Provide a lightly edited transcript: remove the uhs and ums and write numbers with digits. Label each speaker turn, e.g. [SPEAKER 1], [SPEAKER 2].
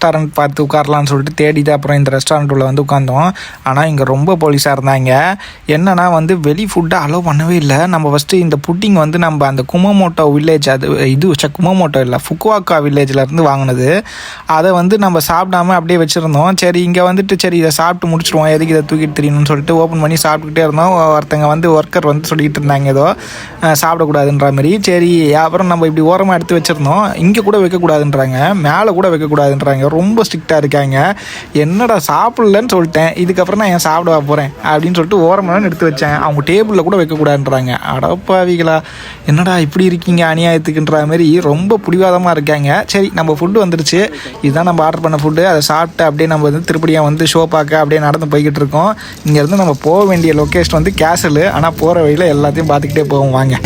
[SPEAKER 1] Restaurant பார்த்து உட்காரலான்னு சொல்லிட்டு தேடிட்டு அப்புறம் இந்த ரெஸ்டாரண்ட் உள்ள வந்து உட்காந்தோம். ஆனால் இங்கே ரொம்ப போலீஸாக இருந்தாங்க. என்னன்னா வந்து வெளி ஃபுட்டை அலோவ் பண்ணவே இல்லை. நம்ம ஃபஸ்ட்டு இந்த புட்டிங் வந்து நம்ம அந்த குமமோட்டோ வில்லேஜ், குமமோட்டோ இல்லை, ஃபுக்குவாக்கா வில்லேஜ்லேருந்து வாங்கினது. அதை வந்து நம்ம சாப்பிடாம அப்படியே வச்சுருந்தோம். சரி இங்கே வந்துட்டு சரி இதை சாப்பிட்டு முடிச்சிடுவோம், எதுக்கு இதை தூக்கிட்டு தெரியணும்னு சொல்லிட்டு ஓப்பன் பண்ணி சாப்பிட்டுக்கிட்டே இருந்தோம். ஒருத்தங்க வந்து ஒர்க்கர் வந்து சொல்லிக்கிட்டு இருந்தாங்க ஏதோ சாப்பிடக்கூடாதுன்ற மாதிரி. சரி அப்புறம் நம்ம இப்படி ஓரமாக எடுத்து வச்சுருந்தோம். இங்கே கூட வைக்கக்கூடாதுன்றாங்க, மேலே கூட வைக்கக்கூடாதுன்றாங்க, ரொம்ப ஸ்ட்ரிக்டாக இருக்காங்க. என்னடா சாப்பிட்லன்னு சொல்லிட்டேன், இதுக்கப்புறம் நான் ஏன் சாப்பிட போகிறேன் அப்படின்னு சொல்லிட்டு ஓரமாக எடுத்து வச்சேன். அவங்க டேபிளில் கூட வைக்கக்கூடாதுன்றாங்க. அடப்பாவிகளா, என்னடா இப்படி இருக்கீங்க அநியாயத்துக்குன்ற மாதிரி ரொம்ப பிடிவாதமாக இருக்காங்க. சரி நம்ம ஃபுட்டு வந்துருச்சு, இதுதான் நம்ம ஆர்டர் பண்ண ஃபுட்டு. அதை சாப்பிட்டு அப்படியே நம்ம வந்து திருப்படியாக வந்து ஷோ பார்க்க அப்படியே நடந்து போய்கிட்டு இருக்கோம். இங்கேருந்து நம்ம போக வேண்டிய லொக்கேஷன் வந்து கேசலு. ஆனால் போகிற வழியில் எல்லாத்தையும் பார்த்துக்கிட்டே போவோம் வாங்க.